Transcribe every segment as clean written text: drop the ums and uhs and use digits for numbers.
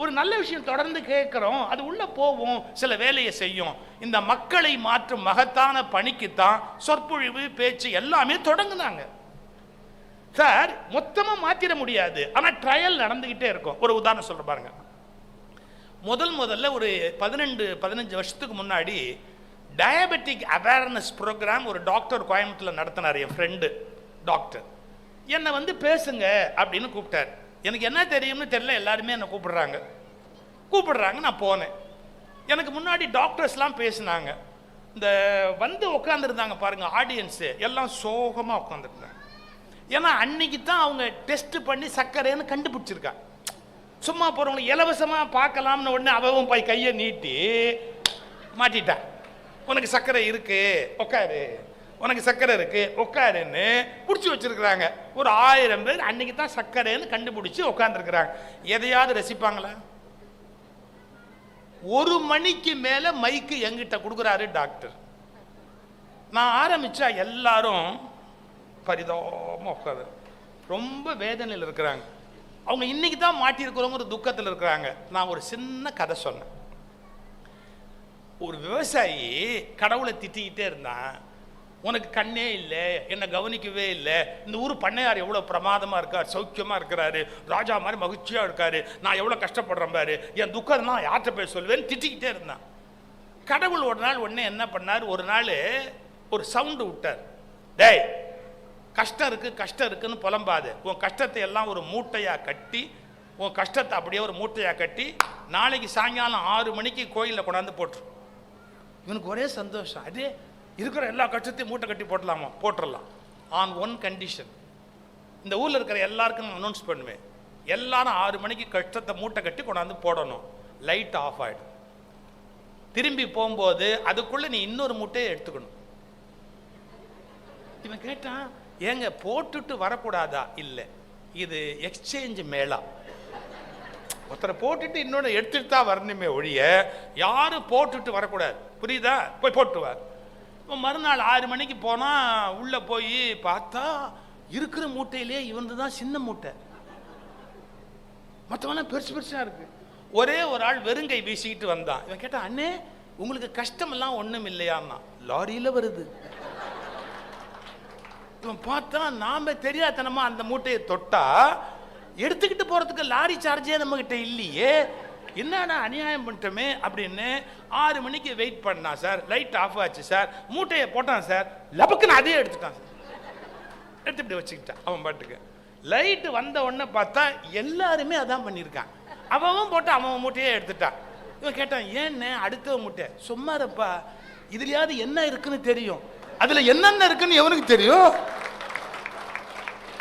ஒரு நல்ல விஷயம் தொடர்ந்து கேட்குறோம், அது உள்ள போவோம், சில வேலையை செய்யும். இந்த மக்களை மாற்றும் மகத்தான பணிக்குத்தான் சொற்பொழிவு பேச்சு எல்லாமே தொடங்குனாங்க. சார் மொத்தமா மாத்திர முடியாது, ஆனா ட்ரையல் நடந்துகிட்டே இருக்கும். ஒரு உதாரணம் சொல்ற பாருங்க. முதல்ல ஒரு 15 வருஷத்துக்கு முன்னாடி டயபெட்டிக் அவேர்னஸ் ப்ரோக்ராம் ஒரு டாக்டர் கோயம்புத்தூர்ல நடத்தினார். என் ஃப்ரெண்டு டாக்டர் என்னை வந்து பேசுங்க அப்படின்னு கூப்பிட்டார். எனக்கு என்ன தெரியும்னு தெரியல, எல்லாருமே என்னை கூப்பிடுறாங்க. நான் போனேன். எனக்கு முன்னாடி டாக்டர்ஸ்லாம் பேசினாங்க. இந்த வந்து உட்காந்துருந்தாங்க பாருங்க, ஆடியன்ஸு எல்லாம் சோகமாக உட்காந்துருந்தாங்க. ஏன்னா அன்னைக்கு தான் அவங்க டெஸ்ட் பண்ணி சர்க்கரைன்னு கண்டுபிடிச்சிருக்கா. சும்மா போகிறவங்களை இலவசமாக பார்க்கலாம்னு உடனே அவன் போய் கையை நீட்டி மாட்டிட்டான். உனக்கு சர்க்கரை இருக்கு உட்காரு, உனக்கு சர்க்கரை இருக்கு உட்காருன்னு பிடிச்சி வச்சிருக்கிறாங்க. ஒரு 1000 பேர் அன்னைக்கு தான் சர்க்கரைன்னு கண்டுபிடிச்சி உட்காந்துருக்குறாங்க. எதையாவது ரசிப்பாங்களா? 1 மணிக்கு மேலே மைக்கு எங்கிட்ட கொடுக்குறாரு டாக்டர். நான் ஆரம்பிச்சா எல்லாரும் பரிதாபமாக உட்காரு, ரொம்ப வேதனையில் இருக்கிறாங்க. அவங்க இன்னைக்கு தான் மாட்டியிருக்கிறவங்க ஒரு துக்கத்தில் இருக்கிறாங்க. நான் ஒரு சின்ன கதை சொன்னேன். ஒரு விவசாயி கடவுளை திட்டிக்கிட்டே இருந்தான். உனக்கு கண்ணே இல்லை, என்னை கவனிக்கவே இல்லை, இந்த ஊர் பண்ணையார் எவ்வளோ பிரமாதமாக இருக்கார், சௌக்கியமாக இருக்கிறாரு, ராஜா மாதிரி மகிழ்ச்சியாக இருக்காரு, நான் எவ்வளோ கஷ்டப்படுறேன் பாரு, என் துக்கம் நான் யார்கிட்ட போய் சொல்வேன்னு திட்டிக்கிட்டே இருந்தான். கடவுள் ஒரு நாள் உடனே என்ன பண்ணார், ஒரு நாள் ஒரு சவுண்டு விட்டார். டேய், கஷ்டம் இருக்குன்னு புலம்பாது, உன் கஷ்டத்தை எல்லாம் ஒரு மூட்டையாக கட்டி, உன் கஷ்டத்தை அப்படியே ஒரு மூட்டையாக கட்டி நாளைக்கு சாயங்காலம் 6 மணிக்கு கோயிலில் கொண்டாந்து போட்டுரு. இவனுக்கு ஒரே சந்தோஷம். அதே இருக்கிற எல்லா கஷ்டத்தையும் மூட்டை கட்டி போட்டுடலாம். ஆன் ஒன் கண்டிஷன், இந்த ஊரில் இருக்கிற எல்லாருக்கும் நான் அனௌன்ஸ் பண்ணுவேன், எல்லாரும் 6 மணிக்கு கஷ்டத்தை மூட்டை கட்டி கொண்டாந்து போடணும். லைட் ஆஃப் ஆகிடும். திரும்பி போகும்போது அதுக்குள்ளே நீ இன்னொரு மூட்டையை எடுத்துக்கணும். இவன் கேட்டான், ஏங்க போட்டுட்டு வரக்கூடாதா? இல்லை, இது எக்ஸ்சேஞ்ச் மேளா. ஒருத்தரை போட்டுட்டு இன்னொன்று எடுத்துட்டு தான் வரணுமே ஒழிய யாரும் போட்டுட்டு வரக்கூடாது. புரியுதா? போய் போட்டுவார். இப்போ மறுநாள் 6 மணிக்கு போனால் உள்ளே போய் பார்த்தா இருக்கிற மூட்டையிலே இவன் தான் சின்ன மூட்டை, மற்றவெல்லாம் பெருசாக இருக்கு. ஒரே ஒரு ஆள் வெறுங்கை வீசிக்கிட்டு வந்தான். இவன் கேட்டான், அண்ணே உங்களுக்கு கஷ்டமெல்லாம் ஒன்றும் இல்லையான்னா. லாரியில் வருது. இவன் பார்த்தா நாம தெரியாதனமா அந்த மூட்டையை தொட்டா எடுத்துக்கிட்டு போறதுக்கு லாரி சார்ஜே நம்ம கிட்ட இல்லையே, என்னடா அநியாயம் பண்ணிட்டோமே அப்படின்னு 6 மணிக்கு வெயிட் பண்ணா சார். லைட் ஆஃப் ஆச்சு சார், மூட்டையை போட்டான் சார், லபக்குன்னு அதே எடுத்துட்டான் சார். எடுத்து இப்படி வச்சுக்கிட்டான் அவன் பாட்டுக்கு. லைட்டு வந்த உடனே பார்த்தா எல்லாருமே அதான் பண்ணியிருக்கான். அவன் போட்டு அவன் மூட்டையே எடுத்துட்டான். இவன் கேட்டான், ஏன்னு அடுத்த மூட்டை? சும்மா இருப்பா, இதுலயாவது என்ன இருக்குன்னு தெரியும், அதுல என்னென்ன இருக்குன்னு எவனுக்கு தெரியும்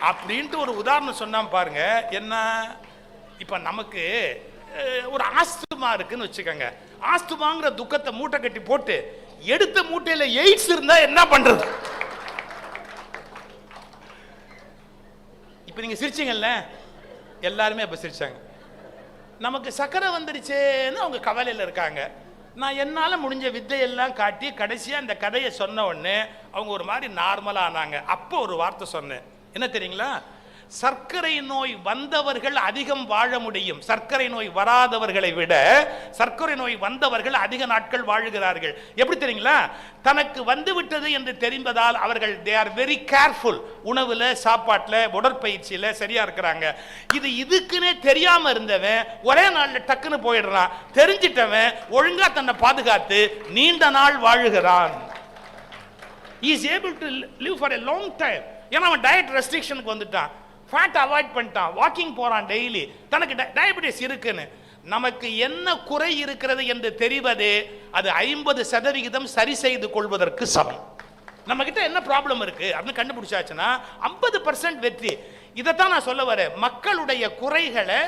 அப்படின்ட்டு ஒரு உதாரணம் சொன்னான் பாருங்க. என்ன, இப்ப நமக்கு ஒரு ஆஸ்துமா இருக்குன்னு வச்சுக்கோங்க. ஆஸ்துமாங்கிற துக்கத்தை மூட்டை கட்டி போட்டு எடுத்த மூட்டையில எய்ட்ஸ் இருந்தா என்ன பண்றது? இப்ப நீங்க சிரிச்சீங்கல்ல, எல்லாருமே அப்ப சிரிச்சாங்க. நமக்கு சக்கரை வந்துருச்சேன்னு அவங்க கவலையில் இருக்காங்க. நான் என்னால் முடிஞ்ச வித்தையெல்லாம் காட்டி கடைசியாக அந்த கதையை சொன்ன உடனே அவங்க ஒரு மாதிரி நார்மலாக ஆனாங்க. அப்போ ஒரு வார்த்தை சொன்னேன், என்ன தெரியுங்களா? சர்க்கரை நோய் வந்தவர்கள் அதிகம் வாழ முடியும், சர்க்கரை நோய் வராதவர்களை விட சர்க்கரை நோய் வந்தவர்கள் அதிக நாட்கள் வாழுகிறார்கள். எப்படி தெரியுங்களா? தனக்கு வந்து விட்டது என்று தெரிந்ததால் அவர்கள் தே ஆர் வெரி கேர்ஃபுல். உணவுல, சாப்பாட்டுல, உடற்பயிற்சியில சரியா இருக்கிறாங்க. இதுக்குன்னே தெரியாம இருந்தவன் ஒரே நாள்ல டக்குன்னு போயிடுறான். தெரிஞ்சிட்டவன் ஒழுங்கா தன்னை பாதுகாத்து நீண்ட நாள் வாழுகிறான். He is able to live for a long time. ஏன்னா அவன் டயட் ரெஸ்ட்ரிக்ஷனுக்கு வந்துட்டான், ஃபேட் அவாய்ட் பண்ணிட்டான், வாக்கிங் போறான் டெய்லி, தனக்கு டயபெட்டிஸ் இருக்குன்னு. நமக்கு என்ன குறை இருக்கிறது என்று தெரிவதே அது 50% சரி செய்து கொள்வதற்கு சமம். நம்ம கிட்ட என்ன ப்ராப்ளம் இருக்கு அப்படின்னு கண்டுபிடிச்சாச்சுன்னா 50% வெற்றி. இதைத்தான் நான் சொல்ல வரேன். மக்களுடைய குறைகளை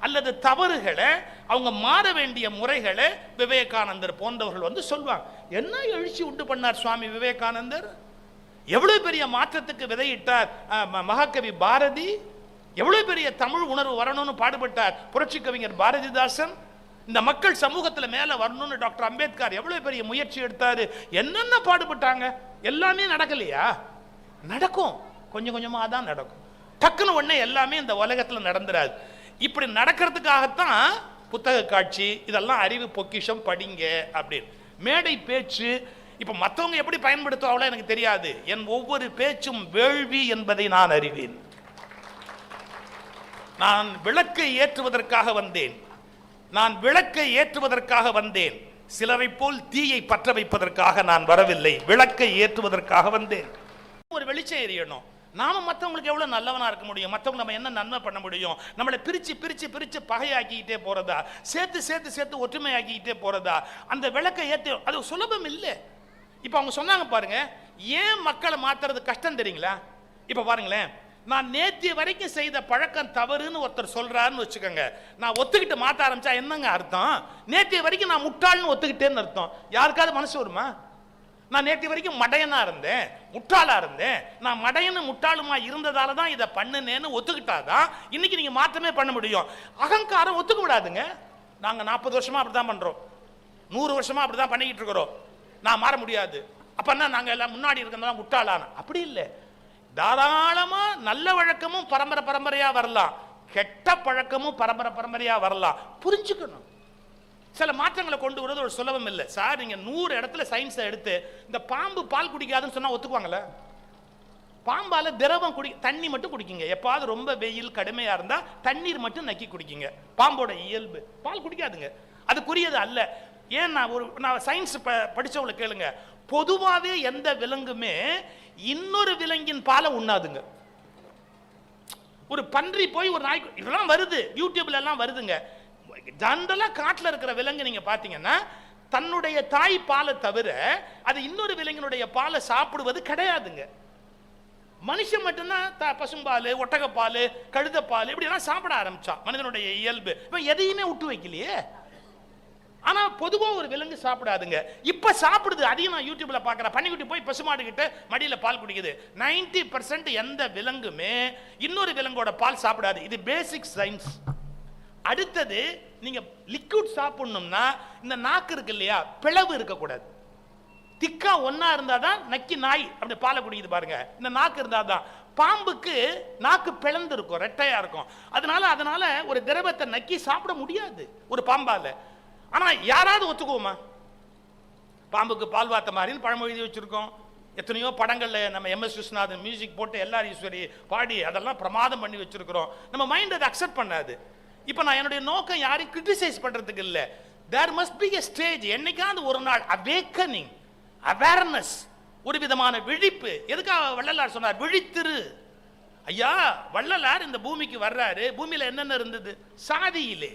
அல்லது தவறுகளை, அவங்க மாற வேண்டிய முறைகளை விவேகானந்தர் போன்றவர்கள் வந்து சொல்வாங்க. என்ன எழுச்சி உண்டு பண்ணார் சுவாமி விவேகானந்தர், எவ்வளவு பெரிய மாற்றத்துக்கு விதையிட்டார் மகாகவி பாரதி, எவ்வளவு பெரிய தமிழ் உணர்வு வரணும்னு பாடுபட்டார் புரட்சி கவிஞர் பாரதிதாசன், இந்த மக்கள் சமூகத்தில் மேலே வரணும்னு டாக்டர் அம்பேத்கர் எவ்வளவு பெரிய முயற்சி எடுத்தாரு, என்னென்ன பாடுபட்டாங்க. எல்லாமே நடக்கலையா? நடக்கும், கொஞ்சம் கொஞ்சமாக தான் நடக்கும். டக்குன்னு உடனே எல்லாமே இந்த உலகத்தில் நடந்துராது. இப்படி நடக்கிறதுக்காகத்தான் புத்தக காட்சி, இதெல்லாம் அறிவு பொக்கிஷம், படிங்க அப்படின்னு. மேடை பேச்சு இப்ப மற்றவங்க எப்படி பயன்படுத்துவாங்களோ எனக்கு தெரியாது. என் ஒவ்வொரு பேச்சும் வேள்வி என்பதை நான் அறிவேன். நான் விளக்கை ஏற்றுவதற்காக வந்தேன். நான் விளக்கை ஏற்றுவதற்காக வந்தேன். சிலரை போல் தீயை பற்ற வைப்பதற்காக நான் வரவில்லை. விளக்கை ஏற்றுவதற்காக வந்தேன். ஒரு வெளிச்சம் எரியணும். நாம மற்றவங்களுக்கு எவ்வளவு நல்லவனா இருக்க முடியும்? மற்றவங்க நம்ம என்ன நன்மை பண்ண முடியும்? நம்மளை பிரிச்சு பிரிச்சு பிரிச்சு பகையாக்கிக்கிட்டே போறதா, சேர்த்து சேர்த்து சேர்த்து ஒற்றுமையாக்கிக்கிட்டே போறதா? அந்த விளக்கை ஏற்று அது சுலபம் இல்லை. இப்ப அவங்க சொன்னாங்க பாருங்க, ஏன் மக்களை மாத்துறது கஷ்டம் தெரியுங்களா? இப்ப பாருங்களேன், நான் நேத்திய வரைக்கும் செய்த பழக்கம் தவறுன்னு ஒருத்தர் சொல்றாருன்னு வச்சுக்கோங்க, நான் ஒத்துக்கிட்டு மாத்த ஆரம்பிச்சா என்னங்க அர்த்தம்? நேத்திய வரைக்கும் நான் முட்டாள்னு ஒத்துக்கிட்டேன்னு அர்த்தம். யாருக்காவது மனசு வருமா? நான் நேற்று வரைக்கும் மடையனா இருந்தேன், முட்டாளா இருந்தேன், நான் மடையனு முட்டாளுமா இருந்ததால தான் இதை பண்ணுனேன்னு ஒத்துக்கிட்டாதான் இன்னைக்கு நீங்க மாற்றமே பண்ண முடியும். அகங்காரம் ஒத்துக்க விடாதுங்க. நாங்க 40 வருஷமா அப்படிதான் பண்றோம், 100 வருஷமா அப்படிதான் பண்ணிக்கிட்டு இருக்கிறோம். நான் மாற முடியாது. அப்பன்னா நாங்க எல்லாம் முன்னாடி இருக்கிறதெல்லாம் முட்டாளான அப்படி இல்லை. தாராளமா நல்ல வழக்கமும் பரம்பரை பரம்பரையா வரலாம், கெட்ட பழக்கமும் பரம்பரை பரம்பரையா வரலாம். புரிஞ்சுக்கணும். சில மாற்றங்களை கொண்டு வரது ஒரு சுலபம் இல்லை சார். நீங்க 100 இடத்துல சயின்ஸை எடுத்து இந்த பாம்பு பால் குடிக்காதுன்னு சொன்னா ஒத்துக்குவாங்கல்ல? பாம்பால திரவம் தண்ணி மட்டும் குடிக்குங்க. எப்பாவது ரொம்ப வெயில் கடுமையா இருந்தா தண்ணீர் மட்டும் நக்கி குடிக்குங்க. பாம்போட இயல்பு பால் குடிக்காதுங்க. அதுக்குரியது அல்ல. ஏன் நான் சயின்ஸ் படிச்சவங்களை கேளுங்க, பொதுவாகவே எந்த விலங்குமே இன்னொரு விலங்கின் பாலை உண்ணாதுங்க. ஒரு பன்றி போய் ஒரு நாய், இதெல்லாம் வருது யூடியூப்ல எல்லாம் வருதுங்க. ஜெனரலா காட்டுல இருக்கிற விலங்கு நீங்க பாத்தீங்கன்னா தன்னுடைய தாய் பாலை தவிர அது இன்னொரு விலங்கினுடைய பாலை சாப்பிடுவது கிடையாதுங்க. மனுஷன் மட்டும்தான் பசும்பால், ஒட்டகப்பால், கழுதப்பால் இப்படி எல்லாம் சாப்பிட ஆரம்பிச்சா மனிதனுடைய இயல்பு. இப்ப எதையுமே விட்டு வைக்கலையே. ஆனா பொதுவா ஒரு விலங்கு சாப்பிடாதுங்க. இப்ப சாப்பிடுது. அதையும் நான் யூடியூப்ல பாக்குறேன். பன்னிக்குட்டி போய் பசுமாடு கிட்ட மடியில பால் குடிக்குது. 90% எந்த விலங்குமே இன்னொரு விலங்கோட பால் சாப்பிடாது. இது பேசிக் சயின்ஸ். அடுத்தது, நீங்க லிக்விட் சாப்பிடணும்னா இந்த நாக்கு இருக்கு இல்லையா, பிளவு இருக்கக்கூடாது. திக்கா ஒன்னா இருந்தாதான் நக்கி நாய் அப்படி பாலை குடிக்குது பாருங்க. இந்த நாக்கு இருந்தாதான். பாம்புக்கு நாக்கு பிளந்து இருக்கும், ரெட்டையா இருக்கும். அதனால ஒரு திரவத்தை நக்கி சாப்பிட முடியாது ஒரு பாம்பால. ஆனா யாராவது ஒத்துக்குவோமா? பாம்புக்கு பால் வாத்த மாதிரின்னு பழமொழி எழுதி வச்சிருக்கோம். எத்தனையோ படங்கள்ல நம்ம MS விஸ்வநாதன் மியூசிக் போட்டு எல்லார் ஈஸ்வரி பாடி அதெல்லாம் பிரமாதம் பண்ணி வச்சிருக்கிறோம். நம்ம மைண்ட் அதை அக்செப்ட் பண்ணாது. இப்ப நான் என்னுடைய நோக்கம் யாரையும் கிரிட்டிசைஸ் பண்றதுக்கு இல்ல. there must be a stage. என்னைக்காவது ஒரு நாள் awakening, awareness, ஒரு விதமான விழிப்பு. எதுக்காக வள்ளலார் சொன்னார் விழித்திரு? ஐயா, வள்ளலார் இந்த பூமிக்கு வர்றாரு. பூமியில என்னென்ன இருந்தது? சாதியிலே,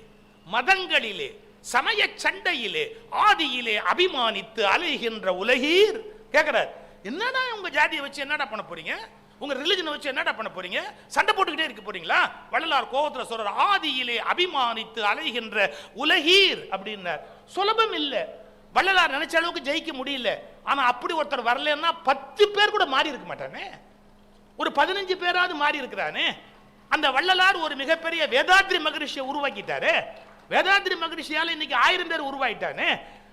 மதங்களிலே, சமய சண்டையிலே, ஆதியிலே அபிமானித்து அலைகின்ற உலகீர் கேட்கிறார். என்னடா உங்க ஜாதியை வச்சு என்னடா பண்ண போறீங்க? உங்க ரிலிஜனை வச்சு என்னடா பண்ண போறீங்க? சண்டை போட்டுக்கிட்டே இருக்க போறீங்களா? வள்ளலார் கோபத்துல சொல்றார், ஆதியிலே அபிமானித்து அலைகின்ற உலகீர் அப்படின்னார். சுலபம் இல்ல. வள்ளலார் நினைச்ச அளவுக்கு ஜெயிக்க முடியல. ஆனா அப்படி ஒருத்தர் வரலன்னா 10 பேர் கூட மாறி இருக்க மாட்டானே, ஒரு 15 பேராவது மாறி இருக்கிறானே. அந்த வள்ளலார் ஒரு மிகப்பெரிய வேதாத்ரி மகரிஷியை உருவாக்கிட்டாரு. வேதாத்ரி மகரிஷியால இன்னைக்கு 1000 பேர் உருவாயிட்டானே.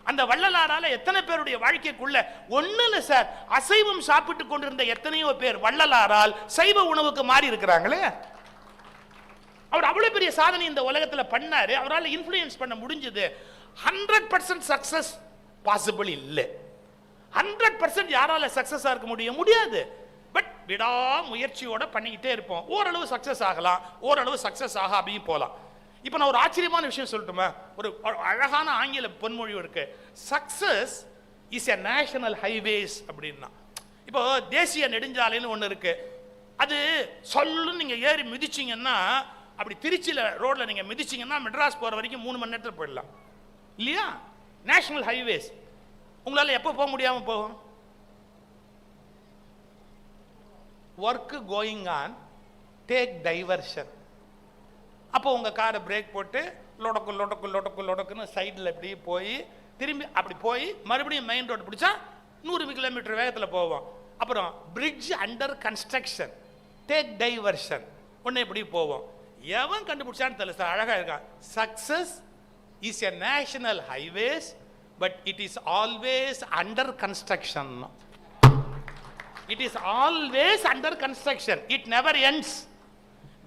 அந்த வள்ளலாரால எத்தனை பேருடைய வாழ்க்கைக்குள்ள ஒண்ணு இல்ல சார், அசைவம் சாப்பிட்டு கொண்டிருந்த எத்தனையோ பேர் வள்ளலாரால் சைவ உணவுக்கு மாறி இருக்கிறாங்களே. அவர் அவ்வளவு பெரிய சாதனை இந்த உலகத்துல பண்ணாரு. அவரால் இன்ஃப்ளூயன்ஸ் பண்ண முடிஞ்சது. 100% சக்சஸ் பாசிபிள் இல்லை. 100% யாரால சக்சஸா இருக்க முடியாது. பட் விடா முயற்சியோட பண்ணிக்கிட்டே இருப்போம். ஓரளவு சக்சஸ் ஆகலாம், ஓரளவு சக்சஸ் ஆகாமையும் போலாம். இப்ப நான் ஒரு ஆச்சரியமான விஷயம் சொல்லட்டுமா? ஒரு அழகான ஆங்கில பொன்மொழி இருக்கு. Success is a national highways அப்படின்னா. இப்போ தேசிய நெடுஞ்சாலைன்னு ஒன்று இருக்கு. அது சொல்லு நீங்க ஏறி மிதிச்சிங்கன்னா, அப்படி திருச்சியில் ரோட்ல நீங்க மிதிச்சிங்கன்னா மெட்ராஸ் போற வரைக்கும் 3 மணி நேரத்தில் போயிடலாம் இல்லையா? National highways. உங்களால எப்போ போக முடியாம போகும்? Work going on, take diversion. அப்போ உங்க காரை பிரேக் போட்டு லொடக்கு லொடக்கு லொடக்கு லொடக்குன்னு சைடில் இப்படி போய் திரும்பி அப்படி போய் மறுபடியும் மெயின் ரோடு பிடிச்சா 100 கிலோமீட்டர் வேகத்தில் போவோம். அப்புறம் bridge under construction, take diversion, ஒன்று இப்படி போவோம். எவன் கண்டுபிடிச்சான்னு தெரியல சார், அழகா இருக்கா. Success is a national highways but it is always under construction. It is always under construction. It never ends.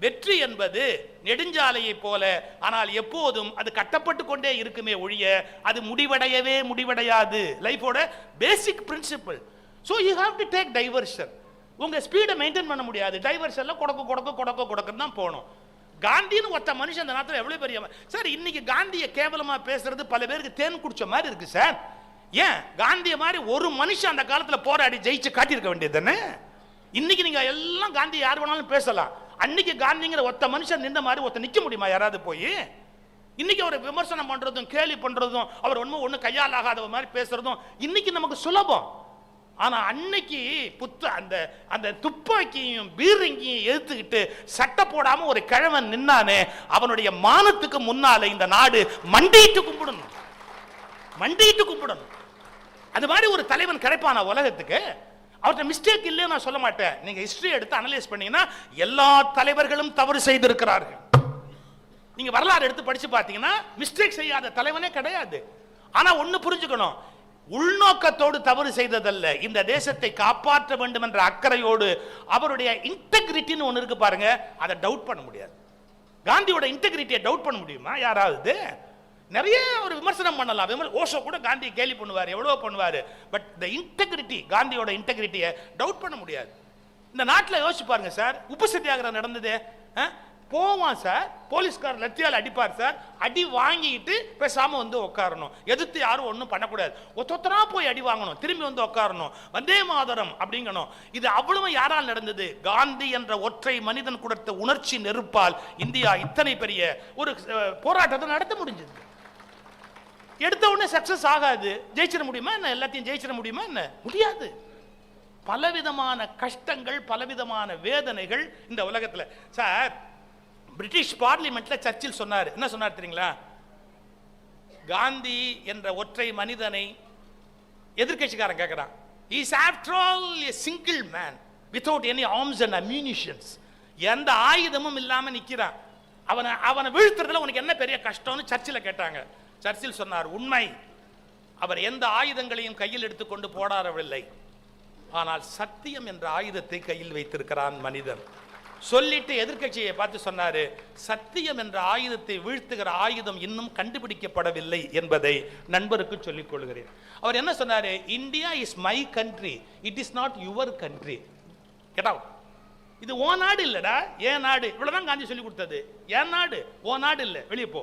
வெற்றி என்பது நெடுஞ்சாலையை போல, ஆனால் எப்போதும் அது கட்டப்பட்டு கொண்டே இருக்குமே ஒழிய அது முடிவடையவே முடிவடையாது. லைஃபோட basic principle. So you have to take diversion. உங்க ஸ்பீடை மெயின்டைன் பண்ண முடியாது. டைவர்ஷன்ல கொடுக்க தான் போகணும். காந்தின்னு ஒருத்த மனுஷன் அந்த நேரத்தில் எவ்வளவு பெரிய சார். இன்னைக்கு காந்தியை கேவலமா பேசுறது பல பேருக்கு தேன் குடிச்ச மாதிரி இருக்கு சார். ஏன் காந்திய மாதிரி ஒரு மனுஷன் அந்த காலத்தில் போராடி ஜெயிச்சு காட்டியிருக்க வேண்டியது தானே. இன்னைக்கு நீங்க எல்லாம் காந்தி யார் வேணாலும் பேசலாம். அன்னைக்கு காந்திங்கிற ஒத்த மனுஷன் நின்ற மாதிரி ஒருத்த நிக்க முடியுமா யாராவது போய்? இன்னைக்கு அவர் விமர்சனம் பண்றதும் கேலி பண்றதும் அவர் ஒண்ணு கையால் ஆகாத மாதிரி பேசுறதும் இன்னைக்கு நமக்கு சுலபம். ஆனா அன்னைக்கு அந்த துப்பாக்கியும் பீரங்கியும் எதிர்த்துக்கிட்டு சட்டை போடாம ஒரு கிழவன் நின்னானே, அவனுடைய மானத்துக்கு முன்னால இந்த நாடு மண்டிட்டு கும்பிடணும். அது மாதிரி ஒரு தலைவன் கிடைப்பான உலகத்துக்கு? அவர்கிட்ட மிஸ்டேக் இல்லைன்னு நான் சொல்ல மாட்டேன். நீங்க ஹிஸ்டரி எடுத்து அனலைஸ் பண்ணீங்கன்னா எல்லா தலைவர்களும் தவறு செய்திருக்கிறார்கள். நீங்க வரலாறு எடுத்து படிச்சு பார்த்தீங்கன்னா மிஸ்டேக் செய்யாத தலைவனே கிடையாது. ஆனா ஒண்ணு புரிஞ்சுக்கணும், உள்நோக்கத்தோடு தவறு செய்ததல்ல, இந்த தேசத்தை காப்பாற்ற வேண்டும் என்ற அக்கறையோடு அவருடைய இன்டெகிரிட்டின்னு ஒன்று இருக்கு பாருங்க, அதை டவுட் பண்ண முடியாது. காந்தியோட இன்டெகிரிட்டியை டவுட் பண்ண முடியுமா யாராவது? நிறைய ஒரு விமர்சனம் பண்ணலாம். ஓஷோ கூட காந்தி கேலி பண்ணுவார், எவ்வளோ பண்ணுவார். பட் த இன்டெகிரிட்டி, காந்தியோட இன்டெகிரிட்டியை டவுட் பண்ண முடியாது. இந்த நாட்டில் யோசிச்சு பாருங்க சார், உப்பு சத்தியாகிரகம் நடந்தது. போவான் சார், போலீஸ்கார் லத்தியால் அடிப்பார் சார், அடி வாங்கிட்டு பேசாம வந்து உட்காரணும். எதிர்த்து யாரும் ஒன்றும் பண்ணக்கூடாது. ஒத்தொத்தரா போய் அடி வாங்கணும், திரும்பி வந்து உட்காரணும், வந்தே மாதரம் அப்படிங்கணும். இது அவ்வளவு யாரால் நடந்தது? காந்தி என்ற ஒற்றை மனிதன் கொடுத்த உணர்ச்சி நெருப்பால் இந்தியா இத்தனை பெரிய ஒரு போராட்டத்தை நடத்த முடிஞ்சது. எடுத்த உடனே சக்சஸ் ஆகாது. ஜெயிச்சிட முடியுமா என்ன? எல்லாத்தையும் ஜெயிச்சிட முடியுமா என்ன? முடியாது. பலவிதமான கஷ்டங்கள், பலவிதமான வேதனைகள் இந்த உலகத்தில். சார், பிரிட்டிஷ் பார்லிமெண்ட்ல சர்ச்சில் சொன்னார். என்ன சொன்னார் தெரியுங்களா? காந்தி என்ற ஒற்றை மனிதனை எதிர்க்கட்சிக்காரன் கேட்கிறான். Is after all a single man without any arms and ammunitions. எந்த ஆயுதமும் இல்லாம நிக்கிறான். அவனை வீழ்த்துறதுல உனக்கு என்ன பெரிய கஷ்டம்னு சர்ச்சில் கேட்டாங்க. சர்ச்சில் சொன்னார், உண்மை, அவர் எந்த ஆயுதங்களையும் கையில் எடுத்துக்கொண்டு போராடவில்லை, ஆனால் சத்தியம் என்ற ஆயுதத்தை கையில் வைத்திருக்கிறான் மனிதன். சொல்லிட்டு எதிர்க்கட்சியை பார்த்து சொன்னாரு, சத்தியம் என்ற ஆயுதத்தை வீழ்த்துகிற ஆயுதம் இன்னும் கண்டுபிடிக்கப்படவில்லை என்பதை நண்பருக்கு சொல்லிக் கொள்கிறேன். அவர் என்ன சொன்னாரு? India is my country, it is not your country. Get out. இது ஓ நாடு இல்லடா, ஏன் நாடு. இவ்வளவுதான் காந்தி சொல்லி கொடுத்தது. ஏன் நாடு, ஓ நாடு இல்ல, வெளியே போ.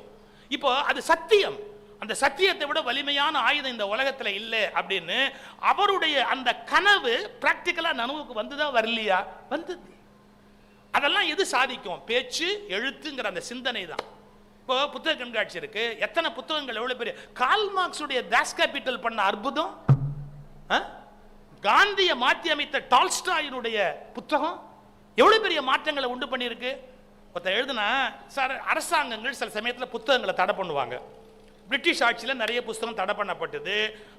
இப்போ அது சத்தியம். அந்த சத்தியத்தை விட வலிமையான ஆயுதம் இந்த உலகத்துல இல்லை அப்படின்னு அவருடைய அந்த கனவு பிராக்டிக்கலா நனவுக்கு வந்துதா வரலையா? வந்தது. அதெல்லாம் எது சாதிக்கும்? பேச்சு, எழுத்துங்கிற அந்த சிந்தனை தான். இப்போ புத்தக கண்காட்சி இருக்கு, எத்தனை புத்தகங்கள், எவ்வளவு பெரிய கார்ல் மார்க்ஸுடைய தாஸ் கேபிட்டல் பண்ண அற்புதம், காந்தியை மாற்றி அமைத்த டால்ஸ்டாயினுடைய புத்தகம் எவ்வளவு பெரிய மாற்றங்களை உண்டு பண்ணியிருக்கு. ஒருத்தர் எழுதுனா சார், அரசாங்கங்கள் சில சமயத்தில் புத்தகங்களை தடை பண்ணுவாங்க. பிரிட்டிஷ் ஆட்சியில் நிறைய புத்தகம் தடை பண்ணப்பட்டது.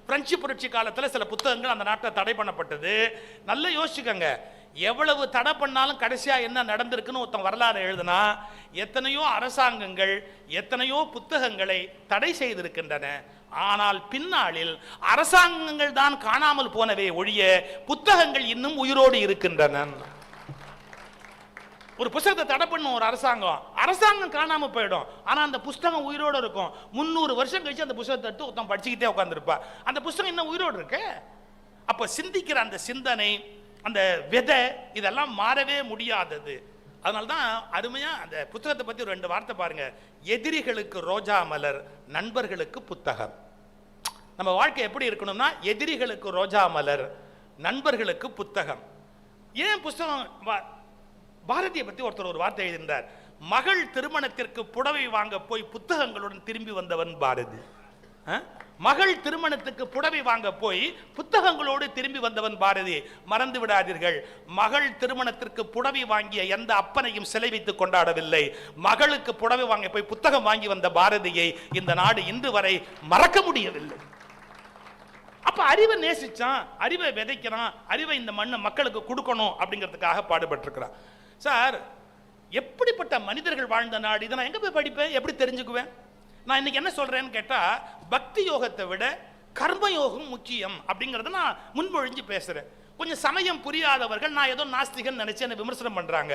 பிரெஞ்சு புரட்சி காலத்தில் சில புத்தகங்கள் அந்த நாட்டில் தடை பண்ணப்பட்டது. நல்லா யோசிச்சுக்கோங்க, எவ்வளவு தடை பண்ணாலும் கடைசியா என்ன நடந்திருக்குன்னு ஒருத்தன் வரலாறு எழுதுனா, எத்தனையோ அரசாங்கங்கள் எத்தனையோ புத்தகங்களை தடை செய்திருக்கின்றன. ஆனால் பின்னாளில் அரசாங்கங்கள் தான் காணாமல் போனவே ஒழிய புத்தகங்கள் இன்னும் உயிரோடு இருக்கின்றன. ஒரு புத்தகத்தை தடை பண்ணும் ஒரு அரசாங்கம் காணாம போயிடும், ஆனா அந்த புத்தகம் உயிரோடு இருக்கும். 300 வருஷம் கழிச்சு அந்த புத்தகத்தை எடுத்து ஒருத்தன் படிச்சுக்கிட்டே உட்கார்ந்துருப்பா. அந்த புத்தகம் இன்னும் உயிரோடு இருக்கு. அப்ப சிந்திக்கிற அந்த சிந்தனை, அந்த விதை, இதெல்லாம் மாறவே முடியாதது. அதனால்தான் அருமையா அந்த புத்தகத்தை பத்தி ஒரு 2 வார்த்தை பாருங்க. எதிரிகளுக்கு ரோஜா மலர், நண்பர்களுக்கு புத்தகம். நம்ம வாழ்க்கை எப்படி இருக்கணும்னா, எதிரிகளுக்கு ரோஜா மலர், நண்பர்களுக்கு புத்தகம். ஏன் புத்தகம்? பாரதியை பத்தி ஒருத்தர் ஒரு வார்த்தை எழுதினார். மகள் திருமணத்திற்கு புடவை வாங்க போய் புத்தகங்களுடன் திரும்பி வந்தவன் பாரதி. மகள் திருமணத்துக்கு புடவை வாங்க போய் புத்தகங்களோடு திரும்பி வந்தவன் பாரதி. மறந்து விடாதீர்கள், மகள் திருமணத்திற்கு புடவை வாங்கிய எந்த அப்பனையும் சிலை வைத்து கொண்டாடவில்லை. மகளுக்கு புடவை வாங்க போய் புத்தகம் வாங்கி வந்த பாரதியை இந்த நாடு இன்று வரை மறக்க முடியவில்லை. அப்ப அறிவை நேசிச்சான், அறிவை விதைக்கிறான், அறிவை இந்த மண்ணை மக்களுக்கு கொடுக்கணும் அப்படிங்கிறதுக்காக பாடுபட்டிருக்கிறான். சார், எப்படிப்பட்ட மனிதர்கள் வாழ்ந்த நாடு இதை நான் எங்க போய் படிப்பேன், எப்படி தெரிஞ்சுக்குவேன்? நான் இன்னைக்கு என்ன சொல்றேன்னு கேட்டா, பக்தி யோகத்தை விட கர்ம யோகம் முக்கியம் அப்படிங்கறத நான் முன்மொழிஞ்சு பேசுறேன். கொஞ்சம் சமயம் புரியாதவர்கள் நான் ஏதோ நாஸ்திகன் நினைச்சு என்ன விமர்சனம் பண்றாங்க.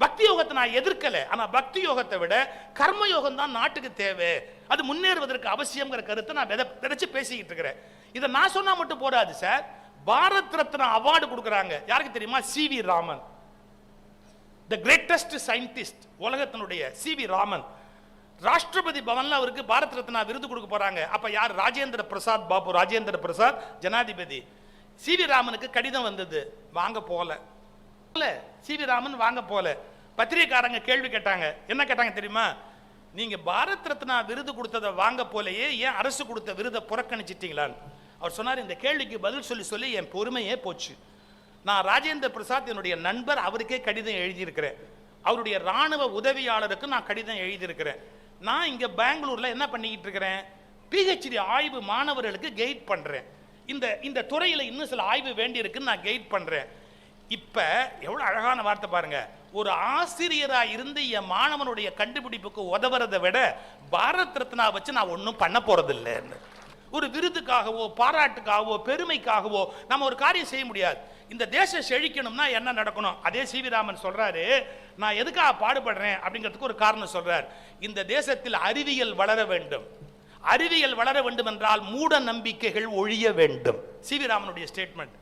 பக்தி யோகத்தை நான் எதிர்க்கல, ஆனா பக்தி யோகத்தை விட கர்ம யோகம் தான் நாட்டுக்கு தேவை, அது முன்னேறுவதற்கு அவசியம்ங்கிற கருத்தை நான் விதைச்சு பேசிக்கிட்டு இருக்கிறேன். இதை நான் சொன்னா மட்டும் போடாது சார். பாரத் ரத்னா அவார்டு கொடுக்குறாங்க. யாருக்கு தெரியுமா? CV. Raman, the greatest scientist உலகத்தினுடைய சி.வி. ராமன். ராஷ்டிரபதி பவன்ல அவருக்கு பாரத் ரத்னா விருது கொடுக்க போறாங்க. அப்ப யார்? ராஜேந்திர பிரசாத் பாபு, ராஜேந்திர பிரசாத் ஜனாதிபதி. சி.வி. ராமனுக்கு கடிதம் வந்தது, வாங்க போல. சி.வி. ராமன் வாங்க போல. பத்திரிகைக்காரங்க கேள்வி கேட்டாங்க. என்ன கேட்டாங்க தெரியுமா? நீங்க பாரத் ரத்னா விருது கொடுத்ததை வாங்க போலயே ஏன் அரசு கொடுத்த விருதை புறக்கணிச்சிட்டீங்களான்னு. அவர் சொன்னார், இந்த கேள்விக்கு பதில் சொல்லி சொல்லி என் பொறுமையே போச்சு. நான் ராஜேந்திர பிரசாத் என்னுடைய நண்பர், அவருக்கே கடிதம் எழுதியிருக்கிறேன். அவருடைய ராணுவ உதவியாளருக்கு நான் கடிதம் எழுதியிருக்கிறேன். நான் இங்க பெங்களூர்ல என்ன பண்ணிக்கிட்டு இருக்கிறேன்? பிஹெச்டி ஆய்வு மாணவர்களுக்கு கைட் பண்றேன். இந்த துறையில இன்னும் சில ஆய்வு வேண்டி இருக்குன்னு நான் கைட் பண்றேன். இப்ப எவ்வளவு அழகான வார்த்தை பாருங்க. ஒரு ஆசிரியரா இருந்து என் மாணவனுடைய கண்டுபிடிப்புக்கு உதவுறதை விட பாரத் ரத்னா வச்சு நான் ஒன்றும் பண்ண போறது இல்லைன்னு. ஒரு விருதுக்காகவோ பாராட்டுக்காகவோ பெருமைக்காகவோ நம்ம ஒரு காரியம் செய்ய முடியாது. இந்த தேசம் செழிக்கணும்னா என்ன நடக்கணும்? அதே சி.வி. ராமன் சொல்றாரு, நான் எதுக்காக பாடுபடுறேன் அப்படிங்கிறதுக்கு ஒரு காரணம் சொல்றார். இந்த தேசத்தில் அறிவியல் வளர வேண்டும். அறிவியல் வளர வேண்டும் என்றால் மூட நம்பிக்கைகள் ஒழிய வேண்டும். சி.வி. ராமனுடைய ஸ்டேட்மெண்ட்.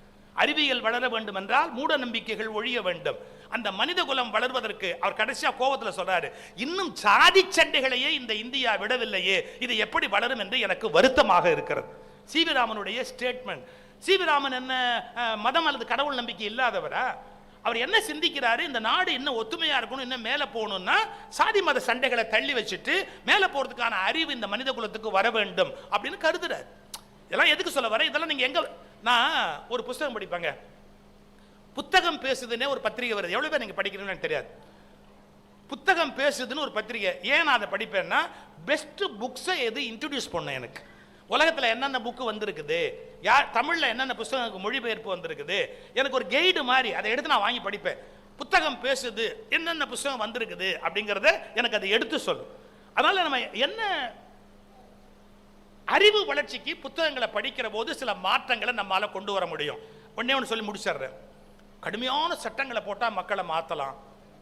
அறிவியல் வளர வேண்டும் என்றால் மூட நம்பிக்கைகள் ஒழிய வேண்டும். அந்த மனித குலம் வளர்வதற்கு அவர் கடைசியா கோபத்தில் சொல்றாரு, இன்னும் சாதி சண்டைகளையே இந்த இந்தியா விடவில்லையே, இது எப்படி வளரும் என்று எனக்கு வருத்தமாக இருக்கிறது. சி.வி. ராமனுடைய ஸ்டேட்மெண்ட். சி.வி. ராமன் என்ன மதம் அல்லது கடவுள் நம்பிக்கை இல்லாதவரா? அவர் என்ன சிந்திக்கிறாரு? இந்த நாடு இன்னும் ஒத்துமையா இருக்கணும், இன்னும் மேல போகணும்னா சாதி மத சண்டைகளை தள்ளி வச்சுட்டு மேல போறதுக்கான அறிவு இந்த மனித குலத்துக்கு வர வேண்டும் அப்படின்னு கருதுறாரு. இதெல்லாம் எதுக்கு சொல்ல வர? இதெல்லாம் நீங்க எங்க? நான் ஒரு புத்தகம் படிப்பாங்க, புத்தகம் பேசுதுன்னே ஒரு பத்திரிகை வருது. எவ்வளவு பேர் நீங்க படிக்கிறீங்கன்னு தெரியாது. புத்தகம் பேசுதுன்னு ஒரு பத்திரிகை. ஏன் நான் அதை படிப்பேன்னா, பெஸ்ட் புக்ஸை எது இன்ட்ரோடியூஸ் பண்ண எனக்கு. உலகத்தில் என்னென்ன புக்கு வந்திருக்குது, யார் தமிழில் என்னென்ன புத்தகங்களுக்கு மொழிபெயர்ப்பு வந்திருக்குது, எனக்கு ஒரு கைடு மாதிரி அதை எடுத்து நான் வாங்கி படிப்பேன். புத்தகம் பேசுது, என்னென்ன புத்தகம் வந்திருக்குது அப்படிங்கிறத எனக்கு அதை எடுத்து சொல்லும். அதனால நம்ம என்ன அறிவு வளர்ச்சிக்கு புத்தகங்களை படிக்கிற போது சில மாற்றங்களை நம்மளால கொண்டு வர முடியும். ஒன்னே ஒன்று சொல்லி முடிச்சிடுறேன். கடுமையான சட்டங்களை போட்டால் மக்களை மாற்றலாம்,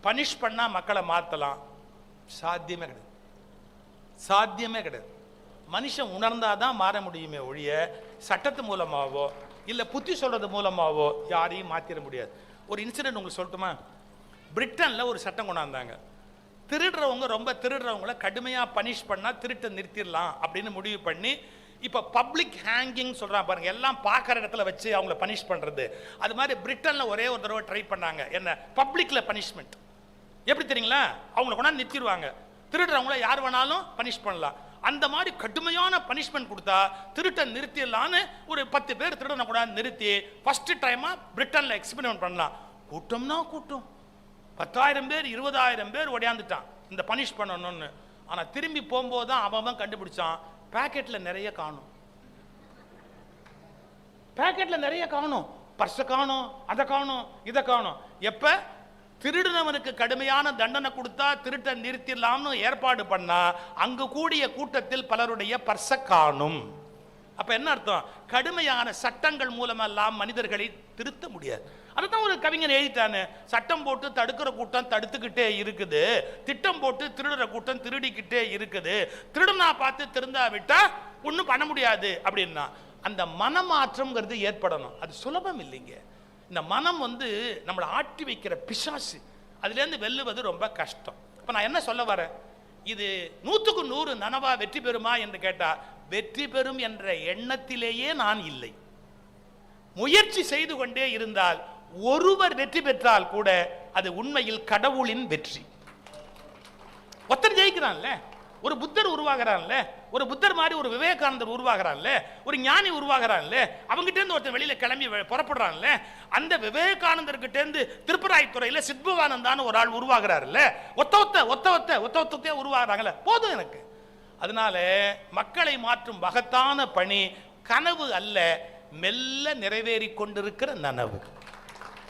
பனிஷ் பண்ணால் மக்களை மாற்றலாம். சாத்தியமே கிடையாது, சாத்தியமே கிடையாது. மனுஷன் உணர்ந்தாதான் மாற முடியுமே ஒழிய சட்டத்து மூலமாவோ இல்லை புத்தி சொல்றது மூலமாவோ யாரையும் மாற்றிட முடியாது. ஒரு இன்சிடென்ட் உங்களுக்கு சொல்லட்டுமா? பிரிட்டனில் ஒரு சட்டம் கொண்டாந்தாங்க. திருடுறவங்க ரொம்ப திருடுறவங்களை கடுமையாக பனிஷ் பண்ணால் திருட்டை நிறுத்திடலாம் அப்படின்னு முடிவு பண்ணி இப்போ பப்ளிக் ஹேங்கிங் சொல்கிறாங்க பாருங்க, எல்லாம் பார்க்குற இடத்துல வச்சு அவங்கள பனிஷ் பண்ணுறது. அது மாதிரி பிரிட்டனில் ஒரே ஒரு தடவை ட்ரை பண்ணாங்க. என்ன? பப்ளிக்கில் பனிஷ்மெண்ட். எப்படி தெரியுங்களா? அவங்கள கொண்டாந்து நிறுத்திடுவாங்க. திருடுறவங்கள யார் வேணாலும் பனிஷ் பண்ணலாம். அந்த மாதிரி கடுமையான பனிஷ்மெண்ட் கொடுத்தா திருட்டை நிறுத்திடலான்னு ஒரு 10 பேர் திருடனை கூட நிறுத்தி ஃபர்ஸ்ட் டைமா பிரிட்டன்ல எக்ஸ்பெரிமெண்ட் பண்ணலாம். கூட்டம்னா கூட்டம், 10,000 பேர் 20,000 பேர் ஓடியாந்துட்டான் இந்த பனிஷ் பண்ணணும்னு. ஆனா திரும்பி போகும்போது தான் அவன் கண்டுபிடிச்சான், பாக்கெட்ல நிறைய காணும், பாக்கெட்ல நிறைய காணும், பர்ஸை காணும், அதை காணும், இதை காணும். எப்ப திருடுனவனுக்கு கடுமையான தண்டனை கொடுத்தா திருட்டை நிறுத்திடலாம்னு ஏற்பாடு பண்ணா அங்கு கூடிய கூட்டத்தில் பலருடைய பர்ஸை காணும். அப்ப என்ன அர்த்தம்? கடுமையான சட்டங்கள் மூலமெல்லாம் மனிதர்களை திருத்த முடியாது. அதுதான் ஒரு கவிஞர் எழுதிட்டானு, சட்டம் போட்டு தடுக்கிற கூட்டம் தடுத்துக்கிட்டே இருக்குது, திட்டம் போட்டு திருடுற கூட்டம் திருடிக்கிட்டே இருக்குது, திருடனா பார்த்து திருந்தா விட்டா ஒன்றும் பண்ண முடியாது அப்படின்னா. அந்த மனமாற்றம்ங்கிறது ஏற்படணும். அது சுலபம் இல்லைங்க. இந்த மனம் நம்மளை ஆட்டி வைக்கிற பிசாசு, அதுலேருந்து வெல்லுவது ரொம்ப கஷ்டம். இப்போ நான் என்ன சொல்ல வரேன், இது 100க்கு 100 நனவா வெற்றி பெறுமா என்று கேட்டால் வெற்றி பெறும் என்ற எண்ணத்திலேயே நான் இல்லை. முயற்சி செய்து கொண்டே இருந்தால் ஒருவர் வெற்றி பெற்றால் கூட அது உண்மையில் கடவுளின் வெற்றி. ஒருத்தர் ஜெயிக்கிறான்ல, ஒரு புத்தர் உருவாகிறான்ல, ஒரு புத்தர் மாதிரி ஒரு விவேகானந்தர் உருவாகிறான்ல, ஒரு ஞானி உருவாகிறான்ல, அவங்ககிட்ட இருந்து ஒருத்தர் வெளியில கிளம்பி புறப்படுறான்ல, அந்த விவேகானந்தர்கிட்ட இருந்து திருப்பராய்த்துறையில சித்பவானந்தான்னு ஒரு ஆள் உருவாகிறாருல்ல, ஒத்த உருவாகிறாங்கல்ல, போதும் எனக்கு. அதனால மக்களை மாற்றும் மகத்தான பணி கனவு அல்ல, மெல்ல நிறைவேறி கொண்டிருக்கிற நனவு.